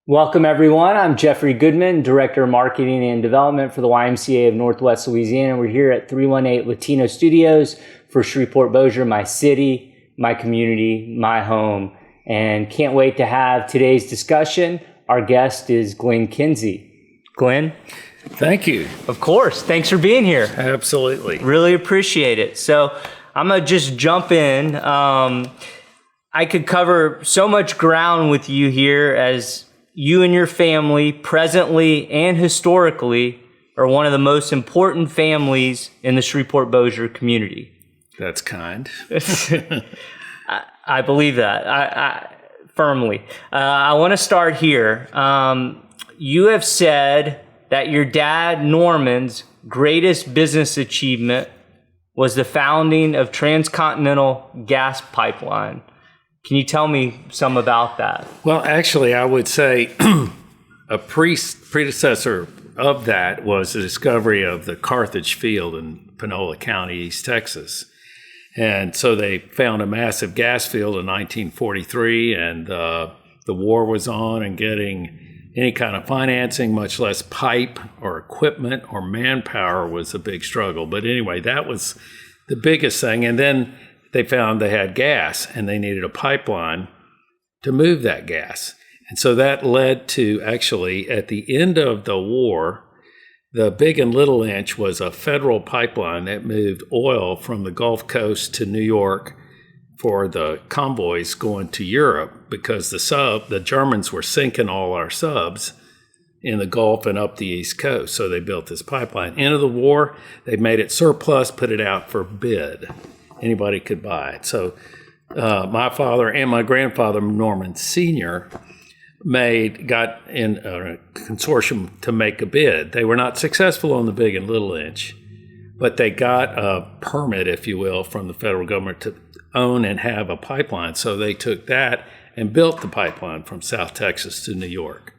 Welcome, everyone. I'm Jeffrey Goodman, Director of Marketing and Development for the YMCA of Northwest Louisiana. We're here at 318 Latino Studios for Shreveport-Bossier, my city, my community, my home. And can't wait to have today's discussion. Our guest is Glenn Kinsey. Glenn? Thank you. Of course. Thanks for being here. Absolutely. Really appreciate it. So I'm going to just jump in. I could cover so much ground with you here, as you and your family, presently and historically, are one of the most important families in the Shreveport-Bossier community. That's kind. I believe that. I firmly. I want to start here. You have said that your dad, Norman's greatest business achievement was the founding of Transcontinental gas pipeline. Can you tell me some about that? Well, actually, I would say a predecessor of that was the discovery of the Carthage Field in Panola County, East Texas. And so they found a massive gas field in 1943, and the war was on, and getting any kind of financing, much less pipe or equipment or manpower, was a big struggle. But anyway, that was the biggest thing. And then they found they had gas, and they needed a pipeline to move that gas. And so that led to, actually, at the end of the war, the Big and Little Inch was a federal pipeline that moved oil from the Gulf Coast to New York for the convoys going to Europe, because the Germans were sinking all our subs in the Gulf and up the East Coast. So they built this pipeline. End of the war, they made it surplus, put it out for bid. Anybody could buy it. So my father and my grandfather, Norman Sr., got in a consortium to make a bid. They were not successful on the Big and Little Inch, but they got a permit, if you will, from the federal government to own and have a pipeline. So they took that and built the pipeline from South Texas to New York.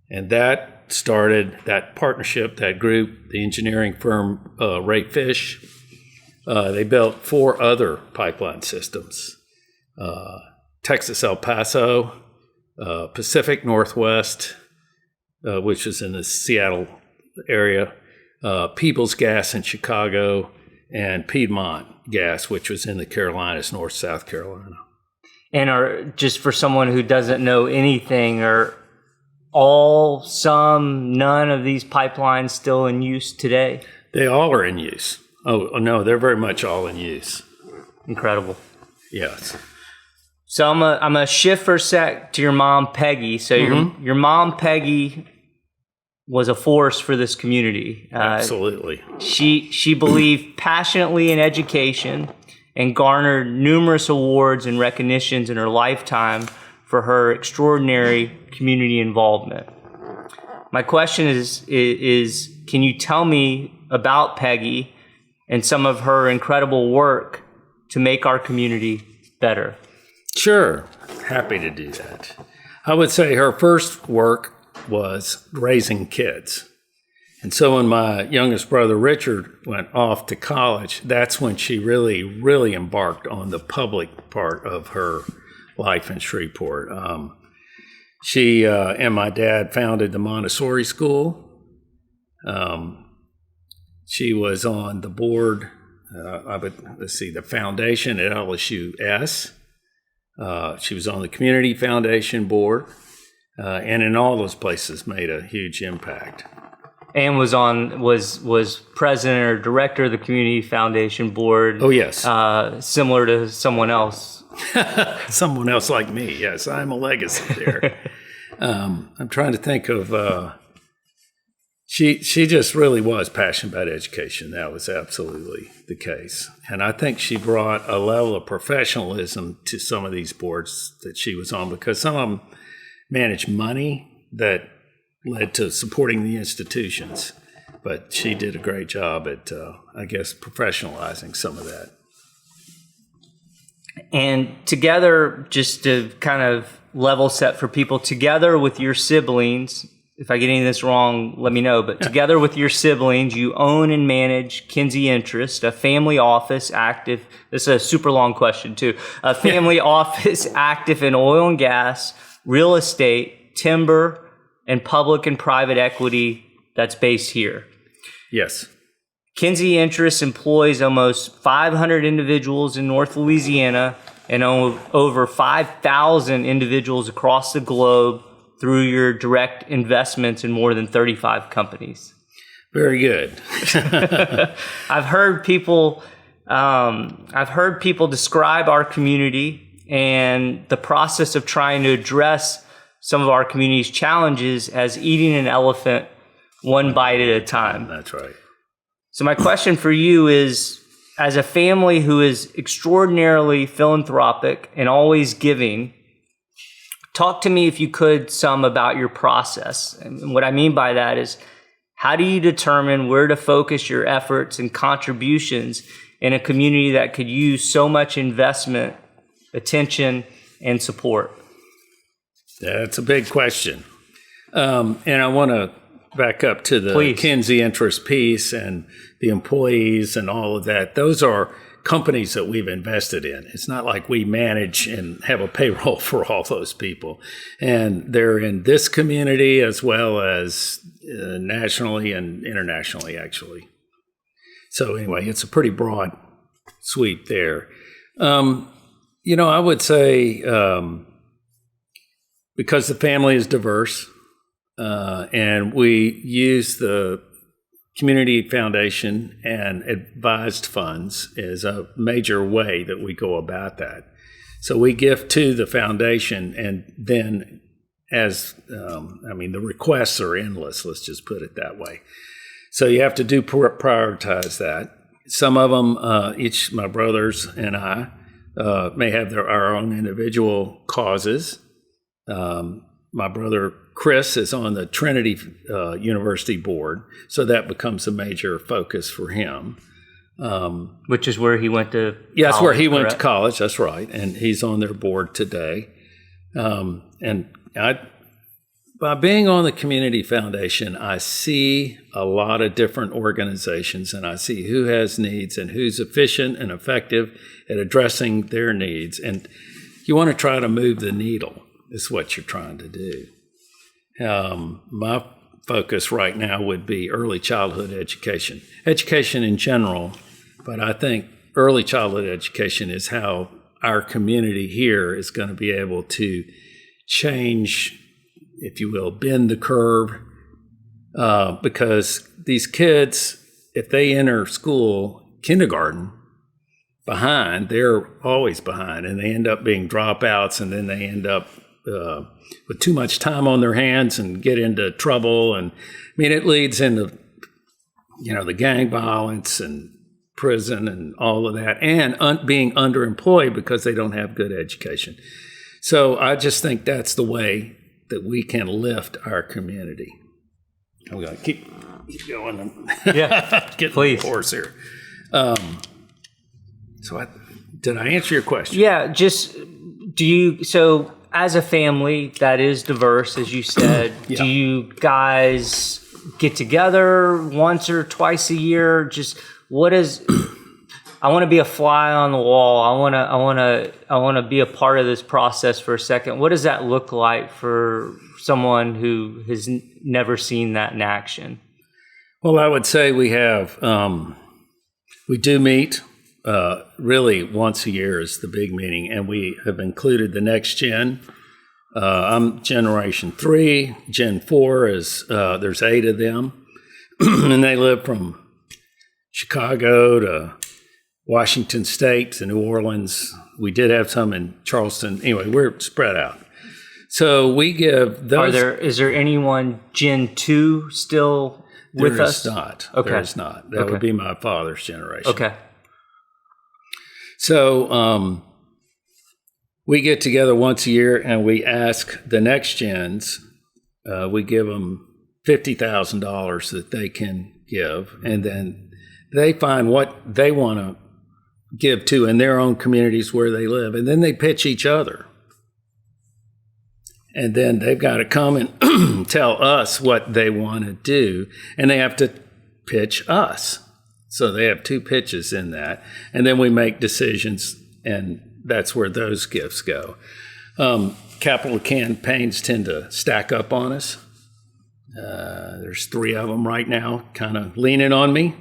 And that started that partnership, that group, the engineering firm Ray Fish. They built 4 other pipeline systems: Texas El Paso, Pacific Northwest, which is in the Seattle area, Peoples Gas in Chicago, and Piedmont Gas, which was in the Carolinas, North South Carolina. And are, just for someone who doesn't know anything, are all, some, none of these pipelines still in use today? They all are in use. Oh, no, they're very much all in use. Incredible. Yes. So I'm gonna shift for a sec to your mom, Peggy. So your mom, Peggy, was a force for this community. Absolutely. She believed passionately in education and garnered numerous awards and recognitions in her lifetime for her extraordinary community involvement. My question is can you tell me about Peggy and some of her incredible work to make our community better? Sure. Happy to do that. I would say her first work was raising kids. And so when my youngest brother, Richard, went off to college, that's when she really, really embarked on the public part of her life in Shreveport. She and my dad founded the Montessori School. She was on the board, the foundation at LSUS. She was on the Community Foundation board, and in all those places made a huge impact. And was president or director of the Community Foundation board. Oh, yes. Similar to someone else. Someone else like me, yes. I'm a legacy there. I'm trying to think of... She just really was passionate about education. That was absolutely the case. And I think she brought a level of professionalism to some of these boards that she was on, because some of them managed money that led to supporting the institutions. But she did a great job at, professionalizing some of that. And together, just to kind of level set for people, together with your siblings, if I get any of this wrong, let me know. But together with your siblings, you own and manage Kinsey Interests, a family office active. This is a super long question, too. A family office active in oil and gas, real estate, timber and public and private equity that's based here. Yes. Kinsey Interests employs almost 500 individuals in North Louisiana and over 5,000 individuals across the globe through your direct investments in more than 35 companies. Very good. I've heard people describe our community and the process of trying to address some of our community's challenges as eating an elephant one bite at a time. That's right. So my question for you is, as a family who is extraordinarily philanthropic and always giving, talk to me, if you could, some about your process. And what I mean by that is, how do you determine where to focus your efforts and contributions in a community that could use so much investment, attention, and support? That's a big question. And I want to back up to the Please. Kinsey Interest piece and the employees and all of that. Those are companies that we've invested in. It's not like we manage and have a payroll for all those people. And they're in this community as well as nationally and internationally, actually. So anyway, it's a pretty broad sweep there. I would say because the family is diverse, and we use the Community Foundation and advised funds is a major way that we go about that. So we give to the foundation, and then the requests are endless, let's just put it that way. So you have to prioritize that. Some of them, my brothers and I, may have our own individual causes. My brother Chris is on the Trinity University board, so that becomes a major focus for him. Which is where he went to college. Yeah, that's where he went to college, that's right, and he's on their board today. By being on the Community Foundation, I see a lot of different organizations, and I see who has needs and who's efficient and effective at addressing their needs. And you want to try to move the needle, is what you're trying to do. My focus right now would be early childhood education in general, but I think early childhood education is how our community here is going to be able to change, if you will, bend the curve, because these kids, if they enter school, kindergarten, behind, they're always behind, and they end up being dropouts, and then they end up with too much time on their hands and get into trouble. And it leads into, the gang violence and prison and all of that, and being underemployed because they don't have good education. So I just think that's the way that we can lift our community. I'm going to keep going. Yeah, Get please. The horse here. Did I answer your question? Yeah, so as a family that is diverse, as you said, Yeah. Do you guys get together once or twice a year? Just I want to be a fly on the wall. I want to be a part of this process for a second. What does that look like for someone who has never seen that in action? Well, I would say we do meet really once a year is the big meeting, and we have included the next gen. I'm Generation 3. Gen 4 is, there's 8 of them, and they live from Chicago to Washington State to New Orleans. We did have some in Charleston. Anyway, we're spread out. So we give those. Is there anyone Gen 2 still with us? There is not. Okay. There is not. That would be my father's generation. Okay. So we get together once a year and we ask the next gens, we give them $50,000 that they can give, and then they find what they want to give to in their own communities where they live, and then they pitch each other. And then they've got to come and tell us what they want to do, and they have to pitch us. So they have 2 pitches in that, and then we make decisions, and that's where those gifts go. capital campaigns tend to stack up on us. There's 3 of them right now, kind of leaning on me.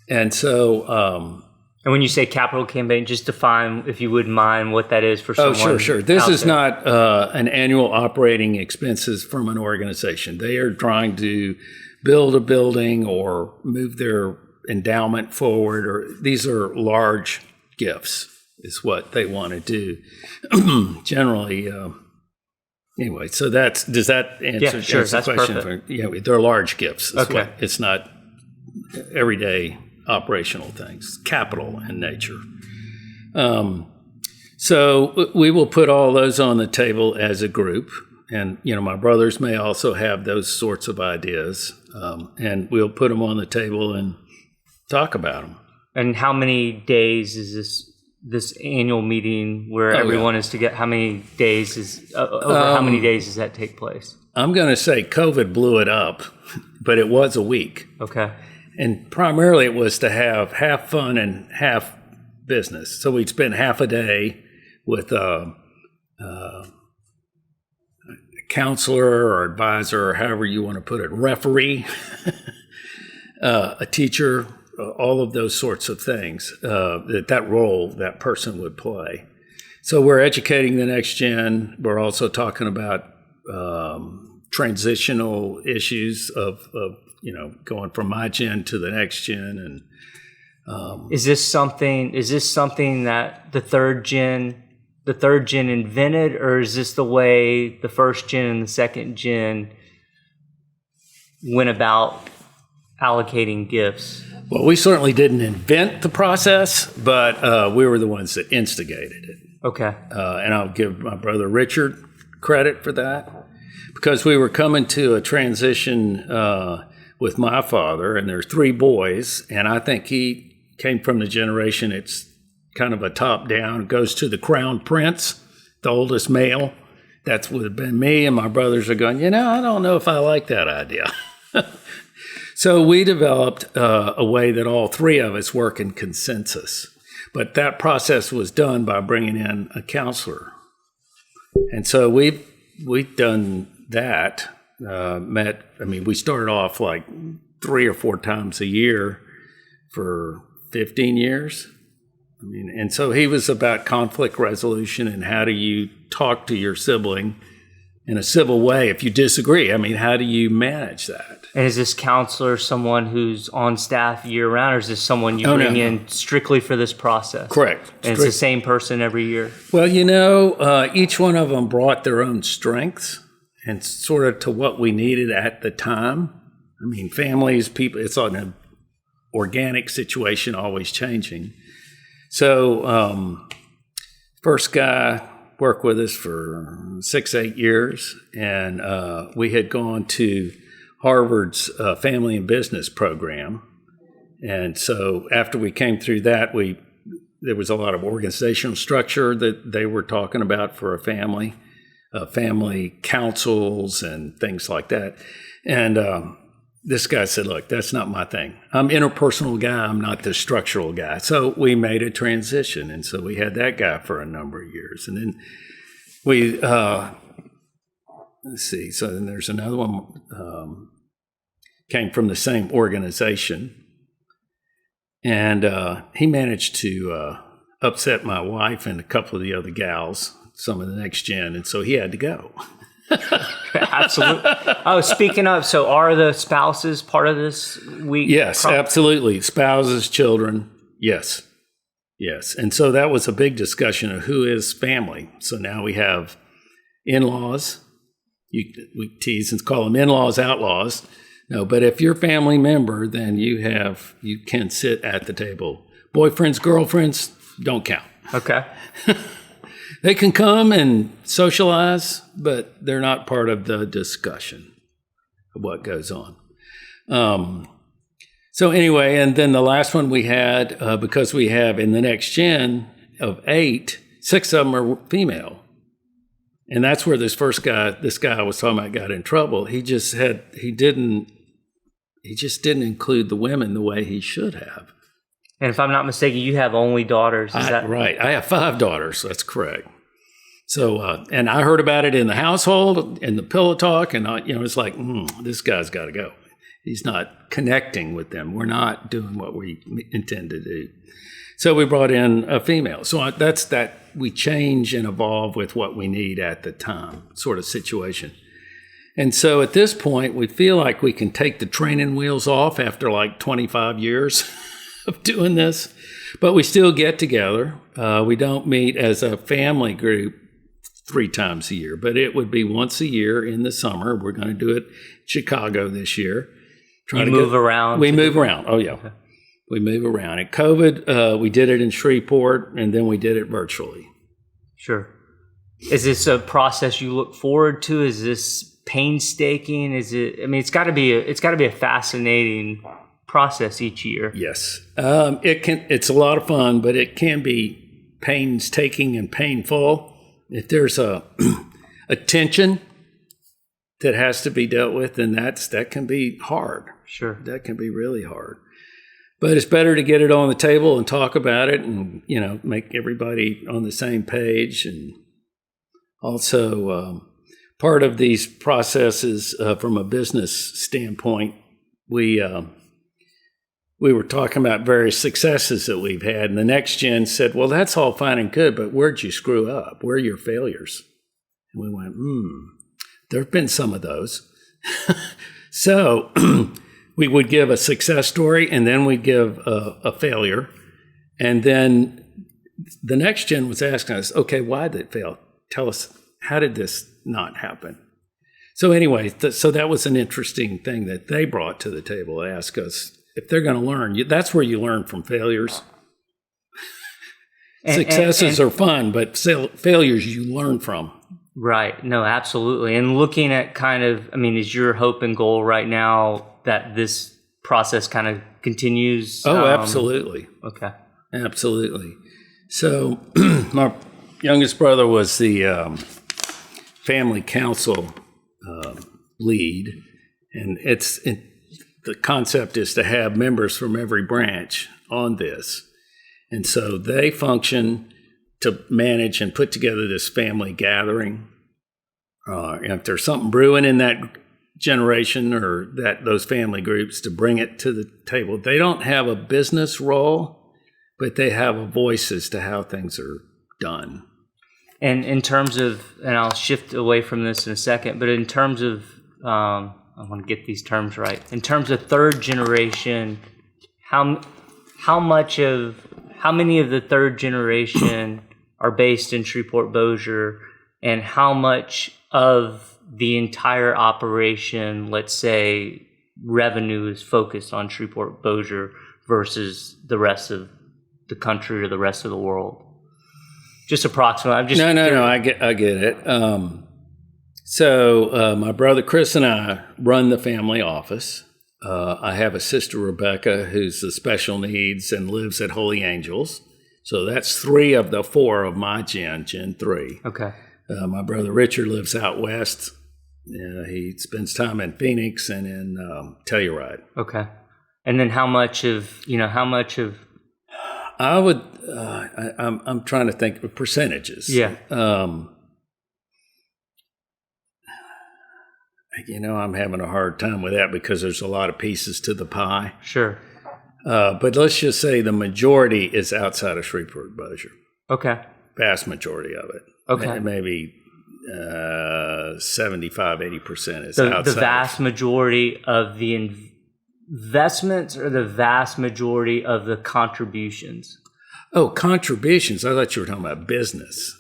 And so... and when you say capital campaign, just define, if you wouldn't mind, what that is for someone. Sure. This is not an annual operating expenses from an organization. They are trying to build a building or move their endowment forward, or these are large gifts is what they want to do. Generally, anyway, so does that answer the question? Perfect. They're large gifts. Okay. It's not everyday operational things, capital in nature. So we will put all those on the table as a group. And, my brothers may also have those sorts of ideas. And we'll put them on the table and talk about them. And how many days is this annual meeting where everyone is to get? How many days how many days does that take place? I'm going to say COVID blew it up, but it was a week. Okay. And primarily it was to have half fun and half business. So we'd spend half a day with a counselor or advisor, or however you want to put it, referee, a teacher, all of those sorts of things, that role that person would play. So we're educating the next gen. We're also talking about transitional issues of going from my gen to the next gen. And is this something that the third gen invented, or is this the way the first gen and the second gen went about allocating gifts? Well, we certainly didn't invent the process, but we were the ones that instigated it. Okay. And I'll give my brother Richard credit for that, because we were coming to a transition with my father, and there's 3 boys, and I think he came from the generation, it's kind of a top-down, goes to the crown prince, the oldest male. That would have been me, and my brothers are going, I don't know if I like that idea. So we developed a way that all 3 of us work in consensus. But that process was done by bringing in a counselor. And so we've done that. We started off like 3 or 4 times a year for 15 years. And so he was about conflict resolution and how do you talk to your sibling in a civil way if you disagree. How do you manage that? And is this counselor someone who's on staff year-round, or is this someone you bring in strictly for this process? Correct. And it's the same person every year? Well, each one of them brought their own strengths and sort of to what we needed at the time. Families, people, it's an organic situation, always changing. So first guy worked with us for 6-8 years, and we had gone to Harvard's Family and Business program. And so after we came through that, there was a lot of organizational structure that they were talking about for a family councils and things like that. And this guy said, look, that's not my thing. I'm an interpersonal guy. I'm not the structural guy. So we made a transition. And so we had that guy for a number of years. And then we, let's see, so then there's another one, came from the same organization. And he managed to upset my wife and a couple of the other gals, some of the next gen. And so he had to go. Absolutely. Oh, speaking of, so are the spouses part of this week? Yes, absolutely. Spouses, children. Yes. And so that was a big discussion of who is family. So now we have in-laws. We tease and call them in-laws, outlaws. No, but if you're a family member, then you can sit at the table. Boyfriends, girlfriends, don't count. Okay. They can come and socialize, but they're not part of the discussion of what goes on. So anyway, and then the last one we had, because we have in the next gen of 8, 6 of them are female. And that's where this guy I was talking about got in trouble. He just didn't include the women the way he should have. And if I'm not mistaken, you have only daughters. Is that right? I have 5 daughters. That's correct. So, and I heard about it in the household, in the pillow talk, and it's like, this guy's got to go. He's not connecting with them. We're not doing what we intend to do. So we brought in a female. So that's that. We change and evolve with what we need at the time, sort of situation. And so at this point, we feel like we can take the training wheels off after like 25 years of doing this, but we still get together. We don't meet as a family group 3 times a year, but it would be once a year in the summer. We're going to do it in Chicago this year. You move around? We move around. Oh, yeah. Okay. We move around. At COVID, we did it in Shreveport, and then we did it virtually. Sure. Is this a process you look forward to? Is this painstaking? Is it? I mean, it's got to be a fascinating process each year. Yes, It's a lot of fun, but it can be painstaking and painful. If there's a tension that has to be dealt with, then that can be hard. Sure, that can be really hard. But it's better to get it on the table and talk about it, and make everybody on the same page. And also, part of these processes, from a business standpoint, we were talking about various successes that we've had, and the next gen said, "Well, that's all fine and good, but where'd you screw up? Where are your failures?" And we went, there have been some of those. So we would give a success story, and then we'd give a failure. And then the next gen was asking us, okay, why did it fail? Tell us, how did this not happen? So anyway, so that was an interesting thing that they brought to the table. They asked us, if they're going to learn, that's where you learn from failures. Successes are fun, but failures you learn from. Right. No, absolutely. And looking at is your hope and goal right now that this process kind of continues? Oh, absolutely. Okay. Absolutely. So my youngest brother was the family council lead, and the concept is to have members from every branch on this. And so they function to manage and put together this family gathering. And if there's something brewing in that generation or those family groups, to bring it to the table. They don't have a business role, but they have a voice as to how things are done. And in terms of, and I'll shift away from this in a second, but in terms of, I want to get these terms right. In terms of third generation, how many of the third generation are based in Shreveport-Bossier, and how much of the entire operation, let's say, revenue is focused on Shreveport-Bossier versus the rest of the country or the rest of the world? Just approximately. I'm just No. I get it. So my brother Chris and I run the family office. I have a sister, Rebecca, who's the special needs and lives at Holy Angels. So that's 3 of the 4 of my Gen 3. Okay. My brother Richard lives out west. He spends time in Phoenix and in Telluride. Okay. And then how much of I would, I'm trying to think of percentages. Yeah. I'm having a hard time with that because there's a lot of pieces to the pie. Sure. But let's just say the majority is outside of Shreveport-Bossier. Okay. Vast majority of it. Okay. Maybe 75, 80% is outside. The vast majority of the investments or the vast majority of the contributions? Oh, contributions. I thought you were talking about business.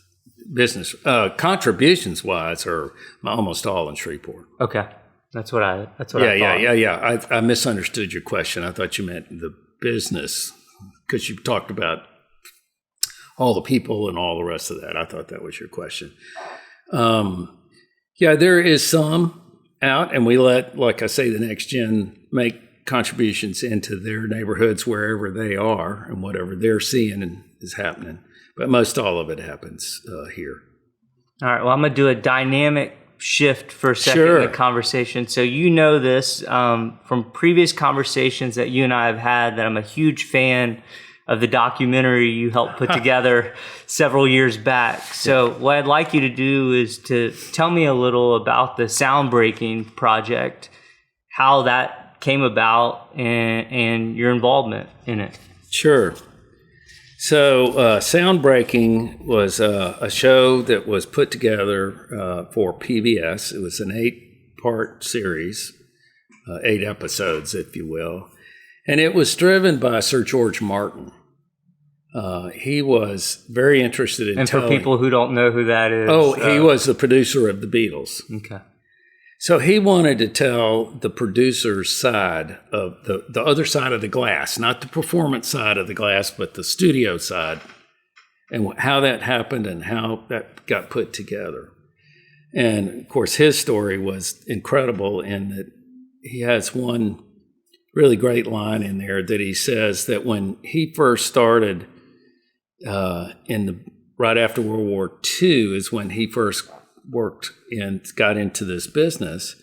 Contributions wise are almost all in Shreveport. Okay. That's what I thought. Yeah. I misunderstood your question. I thought you meant the business because you talked about all the people and all the rest of that. I thought that was your question. There is some out, and we let, like I say, the next gen make contributions into their neighborhoods wherever they are and whatever they're seeing and is happening. But most all of it happens here. All right. Well, I'm going to do a dynamic shift for a second in the conversation. So this from previous conversations that you and I have had, that I'm a huge fan of the documentary you helped put together several years back. So what I'd like you to do is to tell me a little about the Soundbreaking project, how that came about, and your involvement in it. Sure. So Soundbreaking was a show that was put together for PBS. It was an 8-part series, 8 episodes, if you will. And it was driven by Sir George Martin. He was very interested in for people who don't know who that is. He was the producer of the Beatles. Okay. So he wanted to tell the producer's side of the other side of the glass, not the performance side of the glass, but the studio side, and how that happened and how that got put together. And of course, his story was incredible in that he has one really great line in there that he says that when he first started right after World War II is when he first worked and got into this business.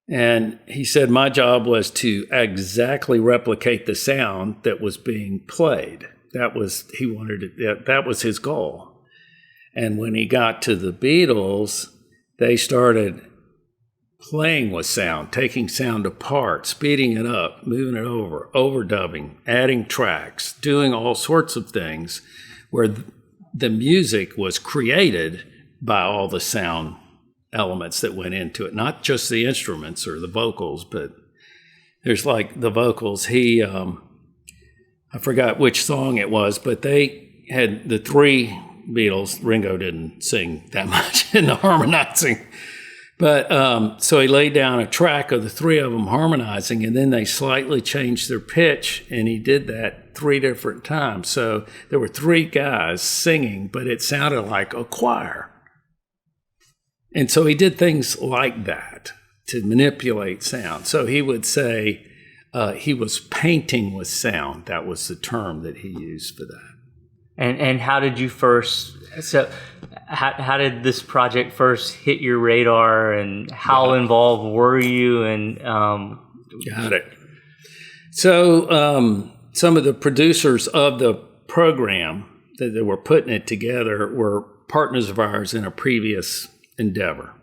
And he said, my job was to exactly replicate the sound that was being played. That was his goal. And when he got to the Beatles, they started playing with sound, taking sound apart, speeding it up, moving it over, overdubbing, adding tracks, doing all sorts of things where the music was created by all the sound elements that went into it, not just the instruments or the vocals, but there's like the vocals. I forgot which song it was, but they had the 3 Beatles. Ringo didn't sing that much in the harmonizing. But so he laid down a track of the 3 of them harmonizing, and then they slightly changed their pitch, and he did that 3 different times. So there were 3 guys singing, but it sounded like a choir. And so he did things like that to manipulate sound. So he would say he was painting with sound. That was the term that he used for that. And how did you first? So how did this project first hit your radar, and how involved were you? And got it. So some of the producers of the program that were putting it together were partners of ours in a previous endeavor.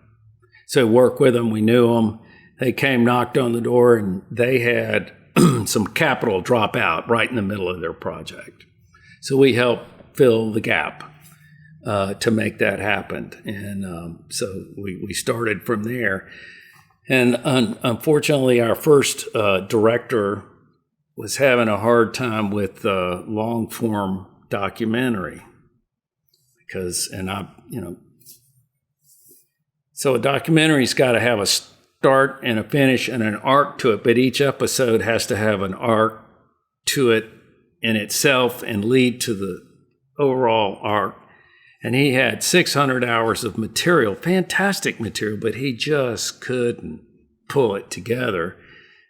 So work with them. We knew them. They came, knocked on the door, and they had some capital drop out right in the middle of their project. So we helped fill the gap to make that happen. And so we started from there. And unfortunately, our first director was having a hard time with long form documentary so a documentary's got to have a start and a finish and an arc to it, but each episode has to have an arc to it in itself and lead to the overall arc. And he had 600 hours of material, fantastic material, but he just couldn't pull it together.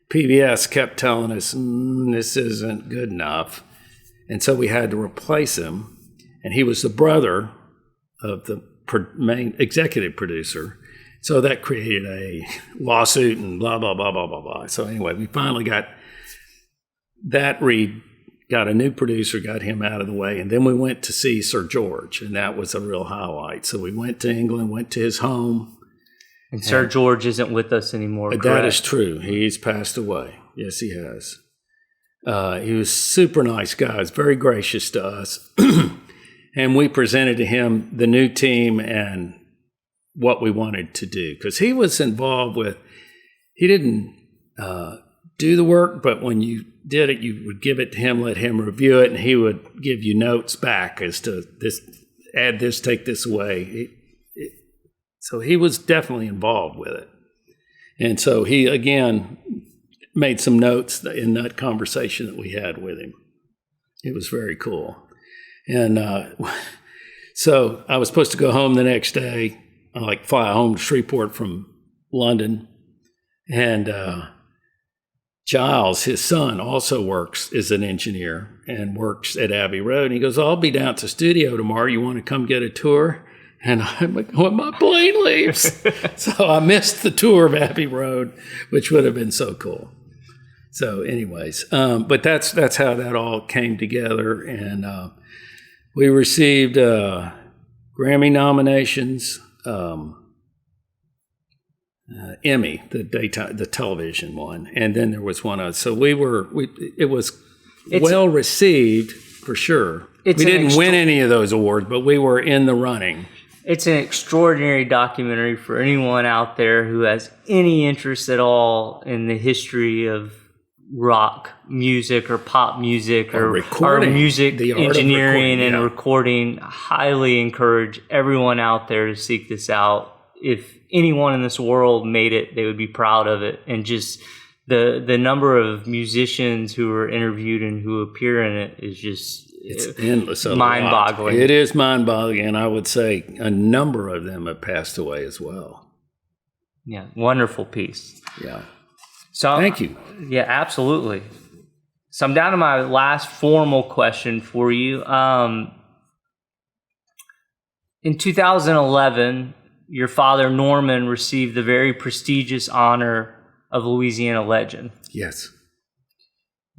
PBS kept telling us, this isn't good enough. And so we had to replace him. And he was the brother of the main executive producer. So that created a lawsuit and blah, blah, blah, blah, blah, blah. So anyway, we finally got that got a new producer, got him out of the way. And then we went to see Sir George, and that was a real highlight. So we went to England, went to his home. And Sir George isn't with us anymore, correct? That is true. He's passed away. Yes, he has. He was a super nice guy. He was very gracious to us. And we presented to him the new team and what we wanted to do. Because he was involved he didn't do the work, but when you did it, you would give it to him, let him review it, and he would give you notes back as to this, add this, take this away. So he was definitely involved with it. And so he, again, made some notes in that conversation that we had with him. It was very cool. And so I was supposed to go home the next day, fly home to Shreveport from London. And Giles, his son, also works as an engineer and works at Abbey Road. And he goes, I'll be down at the studio tomorrow. You want to come get a tour? And I'm like, when my plane leaves. So I missed the tour of Abbey Road, which would have been so cool. So, anyways, but that's how that all came together, and we received Grammy nominations, Emmy, the television one, and then there was one other. So it was well received for sure. We didn't win any of those awards, but we were in the running. It's an extraordinary documentary for anyone out there who has any interest at all in the history of rock music or pop music or music engineering and recording. Highly encourage everyone out there to seek this out. If anyone in this world made it, they would be proud of it. And just the number of musicians who are interviewed and who appear in it is just it's endless, mind-boggling. It is mind-boggling, and I would say a number of them have passed away as well. Yeah, wonderful piece. Yeah. So thank you. Yeah, absolutely. So I'm down to my last formal question for you. In 2011, your father, Norman, received the very prestigious honor of Louisiana Legend. Yes.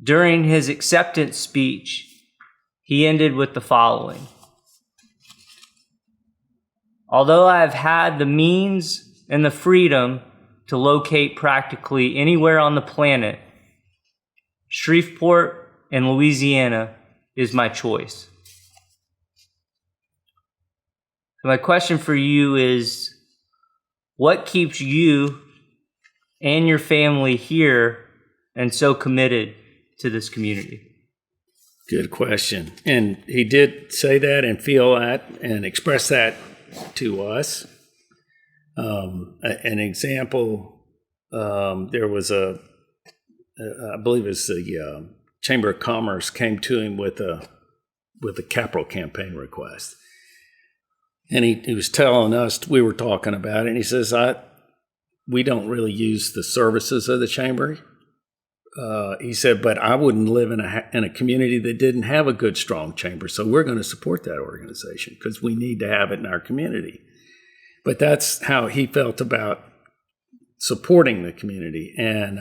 During his acceptance speech, he ended with the following: although I have had the means and the freedom to locate practically anywhere on the planet, Shreveport and Louisiana is my choice. So my question for you is, what keeps you and your family here and so committed to this community? Good question. And he did say that and feel that and express that to us. An example, there was I believe it was the Chamber of Commerce came to him with a capital campaign request. And he was telling us, we were talking about it, and he says, we don't really use the services of the Chamber. He said, but I wouldn't live in a community that didn't have a good, strong chamber. So we're going to support that organization because we need to have it in our community. But that's how he felt about supporting the community. And,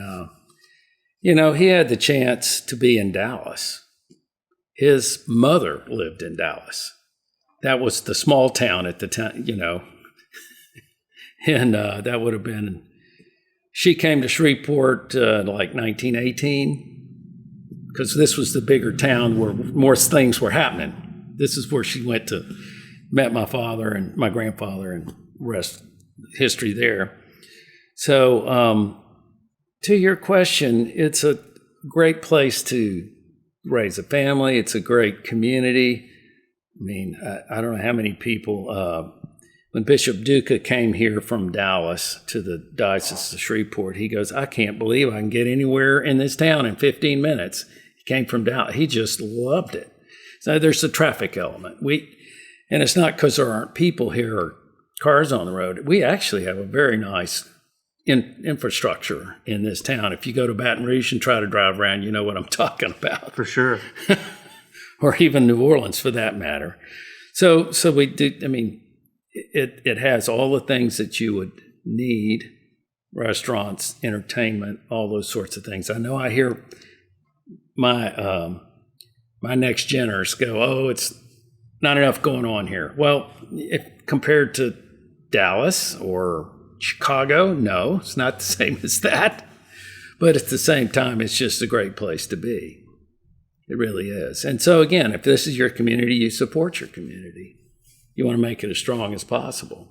he had the chance to be in Dallas. His mother lived in Dallas. That was the small town at the time, and that would have been... She came to Shreveport like 1918 because this was the bigger town where more things were happening. This is where she went to met my father and my grandfather and rest history there. So to your question, it's a great place to raise a family. It's a great community. I mean, I don't know how many people... When Bishop Duca came here from Dallas to the Diocese of Shreveport, he goes, I can't believe I can get anywhere in this town in 15 minutes. He came from Dallas. He just loved it. So there's the traffic element. And it's not because there aren't people here or cars on the road. We actually have a very nice infrastructure in this town. If you go to Baton Rouge and try to drive around, you know what I'm talking about. For sure. Or even New Orleans, for that matter. So we do, It has all the things that you would need: restaurants, entertainment, all those sorts of things. I know I hear my next geners go, "Oh, it's not enough going on here." Well, if compared to Dallas or Chicago, no, it's not the same as that. But at the same time, it's just a great place to be. It really is. And so again, if this is your community, you support your community. You want to make it as strong as possible.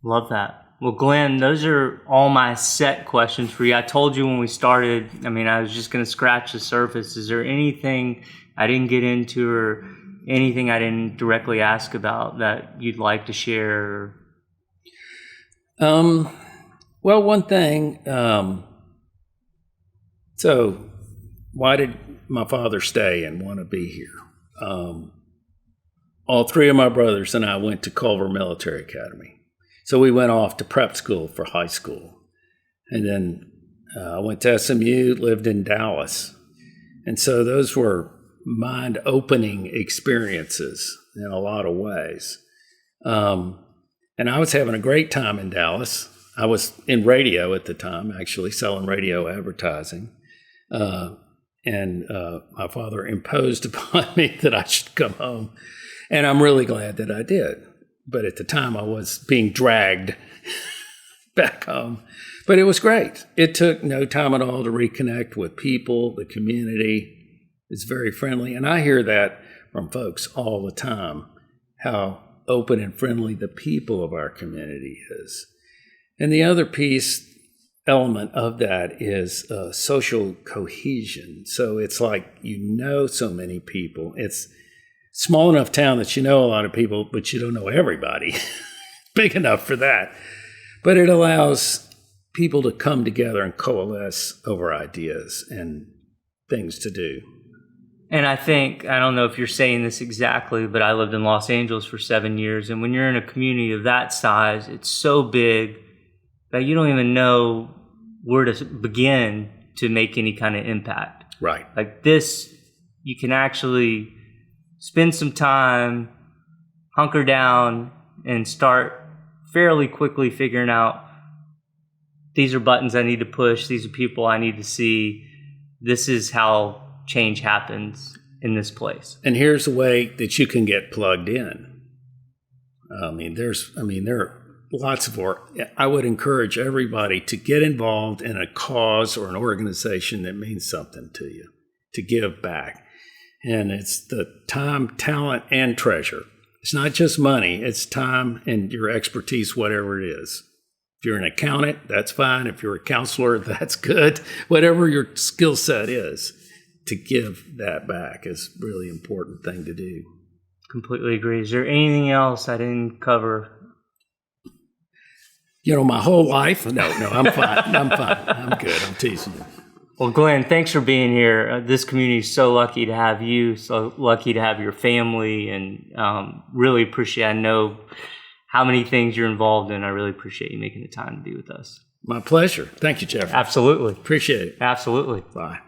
Love that. Well, Glenn, those are all my set questions for you. I told you when we started, I was just going to scratch the surface. Is there anything I didn't get into or anything I didn't directly ask about that you'd like to share? Well, one thing. So why did my father stay and want to be here? All three of my brothers and I went to Culver Military Academy. So we went off to prep school for high school. And then I went to SMU, lived in Dallas. And so those were mind-opening experiences in a lot of ways. And I was having a great time in Dallas. I was in radio at the time, actually, selling radio advertising. And my father imposed upon me that I should come home. And I'm really glad that I did. But at the time, I was being dragged back home. But it was great. It took no time at all to reconnect with people. The community is very friendly. And I hear that from folks all the time, how open and friendly the people of our community is. And the other element of that is social cohesion. So it's like so many people. It's a small enough town that you know a lot of people, but you don't know everybody. Big enough for that. But it allows people to come together and coalesce over ideas and things to do. And I think, I don't know if you're saying this exactly, but I lived in Los Angeles for 7 years. And when you're in a community of that size, it's so big that you don't even know where to begin to make any kind of impact. Right. Like this, you can actually spend some time, hunker down, and start fairly quickly figuring out, these are buttons I need to push, these are people I need to see, this is how change happens in this place. And here's a way that you can get plugged in. There are lots of work. I would encourage everybody to get involved in a cause or an organization that means something to you, to give back. And it's the time, talent, and treasure. It's not just money, it's time and your expertise, whatever it is. If you're an accountant, that's fine. If you're a counselor, that's good. Whatever your skill set is, to give that back is a really important thing to do. Completely agree. Is there anything else I didn't cover? My whole life? No, I'm fine. I'm good. I'm teasing you. Well, Glenn, thanks for being here. This community is so lucky to have you, so lucky to have your family, and really appreciate, I know how many things you're involved in. I really appreciate you making the time to be with us. My pleasure. Thank you, Jeffrey. Absolutely. Appreciate it. Absolutely. Bye.